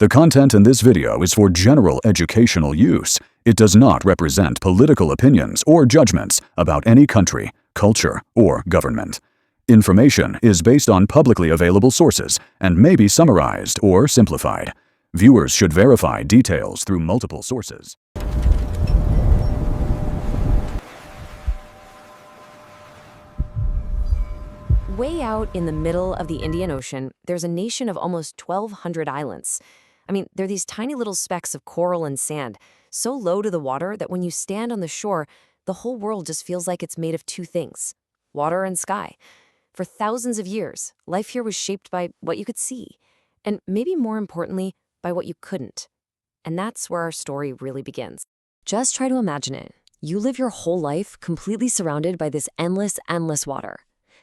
The content in this video is for general educational use. It does not represent political opinions or judgments about any country, culture, or government. Information is based on publicly available sources and may be summarized or simplified. Viewers should verify details through multiple sources. Way out in the middle of the Indian Ocean, there's a nation of almost 1,200 islands. They're these tiny little specks of coral and sand, so low to the water that when you stand on the shore, the whole world just feels like it's made of two things: water and sky. For thousands of years, life here was shaped by what you could see, and maybe more importantly, by what you couldn't. And that's where our story really begins. Just try to imagine it. You live your whole life completely surrounded by this endless, endless water.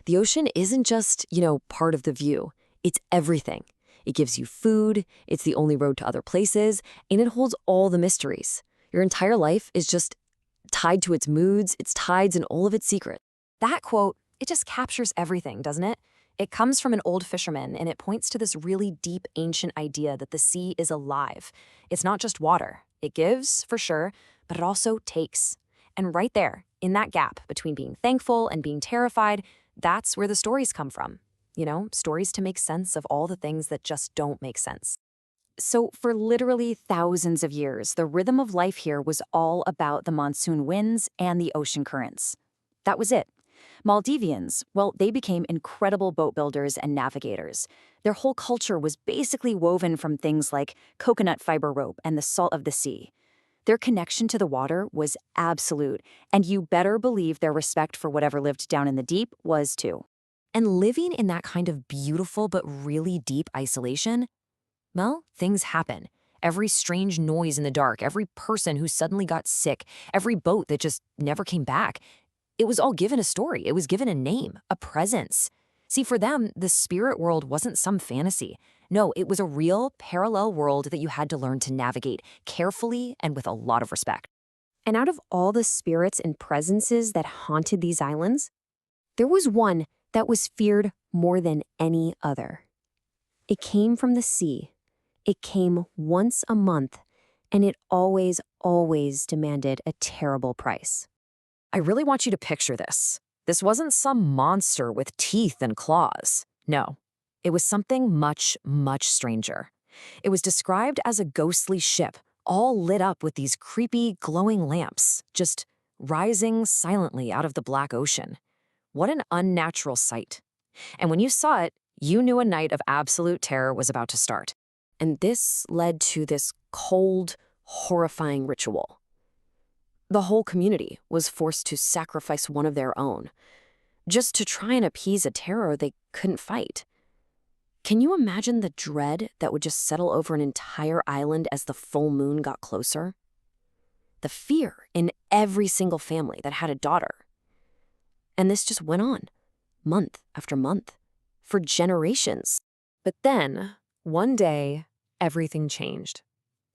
The ocean isn't just, part of the view. It's everything. It gives you food, it's the only road to other places, and it holds all the mysteries. Your entire life is just tied to its moods, its tides, and all of its secrets. That quote, it just captures everything, doesn't it? It comes from an old fisherman, and it points to this really deep, ancient idea that the sea is alive. It's not just water. It gives, for sure, but it also takes. And right there, in that gap between being thankful and being terrified, that's where the stories come from. Stories to make sense of all the things that just don't make sense. So for literally thousands of years, the rhythm of life here was all about the monsoon winds and the ocean currents. That was it. Maldivians, well, they became incredible boat builders and navigators. Their whole culture was basically woven from things like coconut fiber rope and the salt of the sea. Their connection to the water was absolute, and you better believe their respect for whatever lived down in the deep was too. And living in that kind of beautiful but really deep isolation, well, things happen. Every strange noise in the dark, every person who suddenly got sick, every boat that just never came back, it was all given a story. It was given a name, a presence. See, for them, the spirit world wasn't some fantasy. No, it was a real, parallel world that you had to learn to navigate carefully and with a lot of respect. And out of all the spirits and presences that haunted these islands, there was one that was feared more than any other. It came from the sea. It came once a month, and it always, always demanded a terrible price. I really want you to picture this. This wasn't some monster with teeth and claws. No, it was something much, much stranger. It was described as a ghostly ship, all lit up with these creepy, glowing lamps, just rising silently out of the black ocean. What an unnatural sight. And when you saw it, you knew a night of absolute terror was about to start. And this led to this cold, horrifying ritual. The whole community was forced to sacrifice one of their own, just to try and appease a terror they couldn't fight. Can you imagine the dread that would just settle over an entire island as the full moon got closer? The fear in every single family that had a daughter. And this just went on, month after month, for generations. But then, one day, everything changed.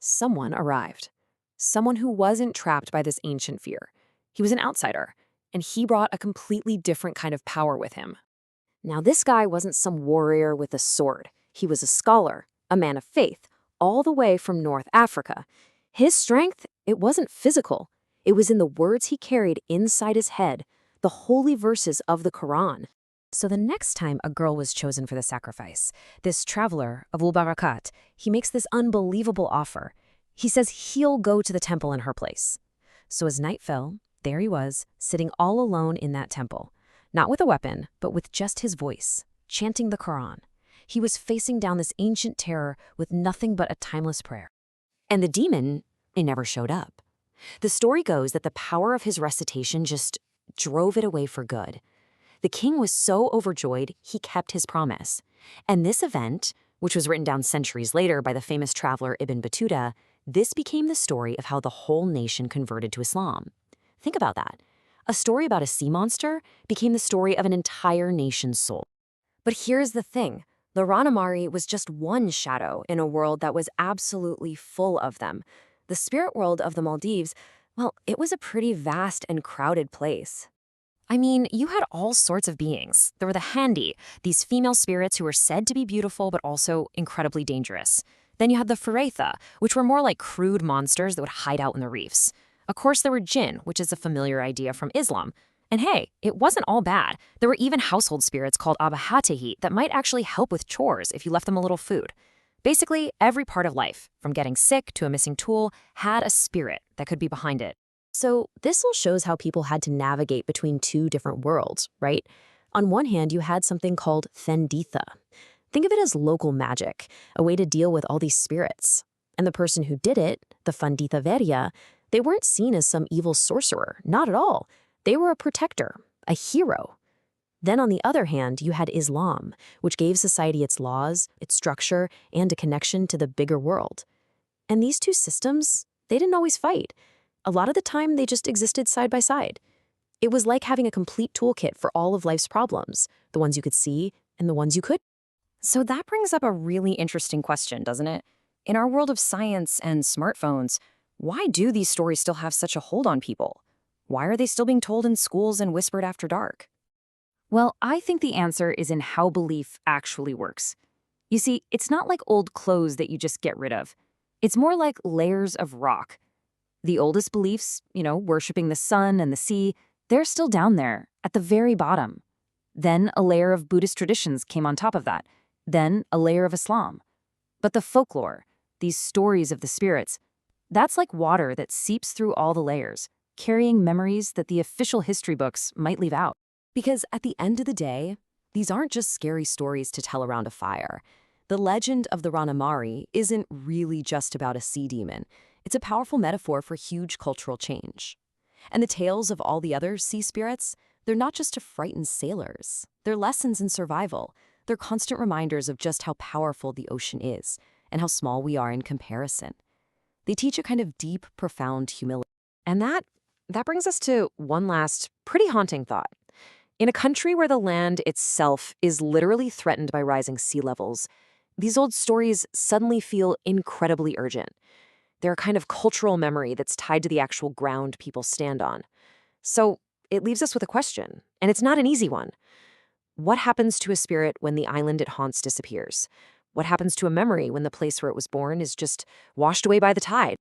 Someone arrived. Someone who wasn't trapped by this ancient fear. He was an outsider, and he brought a completely different kind of power with him. Now, this guy wasn't some warrior with a sword. He was a scholar, a man of faith, all the way from North Africa. His strength, it wasn't physical. It was in the words he carried inside his head, the holy verses of the Quran. So the next time a girl was chosen for the sacrifice, this traveler, Abu Barakat, he makes this unbelievable offer. He says he'll go to the temple in her place. So as night fell, there he was, sitting all alone in that temple. Not with a weapon, but with just his voice, chanting the Quran. He was facing down this ancient terror with nothing but a timeless prayer. And the demon, it never showed up. The story goes that the power of his recitation just drove it away for good. The king was so overjoyed, he kept his promise. And this event, which was written down centuries later by the famous traveler Ibn Battuta, this became the story of how the whole nation converted to Islam. Think about that. A story about a sea monster became the story of an entire nation's soul. But here's the thing. The Ranamari was just one shadow in a world that was absolutely full of them. The spirit world of the Maldives, well, it was a pretty vast and crowded place. You had all sorts of beings. There were the Handi, these female spirits who were said to be beautiful but also incredibly dangerous. Then you had the Furetha, which were more like crude monsters that would hide out in the reefs. Of course, there were Jinn, which is a familiar idea from Islam. And hey, it wasn't all bad. There were even household spirits called abahatehi that might actually help with chores if you left them a little food. Basically, every part of life, from getting sick to a missing tool, had a spirit that could be behind it. So this all shows how people had to navigate between two different worlds, right? On one hand, you had something called Thanditha. Think of it as local magic, a way to deal with all these spirits. And the person who did it, the Thanditha Verya, they weren't seen as some evil sorcerer, not at all. They were a protector, a hero. Then on the other hand, you had Islam, which gave society its laws, its structure, and a connection to the bigger world. And these two systems, they didn't always fight. A lot of the time, they just existed side by side. It was like having a complete toolkit for all of life's problems, the ones you could see and the ones you couldn't. So that brings up a really interesting question, doesn't it? In our world of science and smartphones, why do these stories still have such a hold on people? Why are they still being told in schools and whispered after dark? Well, I think the answer is in how belief actually works. You see, it's not like old clothes that you just get rid of. It's more like layers of rock. The oldest beliefs, worshiping the sun and the sea, they're still down there, at the very bottom. Then a layer of Buddhist traditions came on top of that. Then a layer of Islam. But the folklore, these stories of the spirits, that's like water that seeps through all the layers, carrying memories that the official history books might leave out. Because at the end of the day, these aren't just scary stories to tell around a fire. The legend of the Ranamari isn't really just about a sea demon. It's a powerful metaphor for huge cultural change. And the tales of all the other sea spirits, they're not just to frighten sailors. They're lessons in survival. They're constant reminders of just how powerful the ocean is and how small we are in comparison. They teach a kind of deep, profound humility. And that brings us to one last pretty haunting thought. In a country where the land itself is literally threatened by rising sea levels, these old stories suddenly feel incredibly urgent. They're a kind of cultural memory that's tied to the actual ground people stand on. So it leaves us with a question, and it's not an easy one. What happens to a spirit when the island it haunts disappears? What happens to a memory when the place where it was born is just washed away by the tide?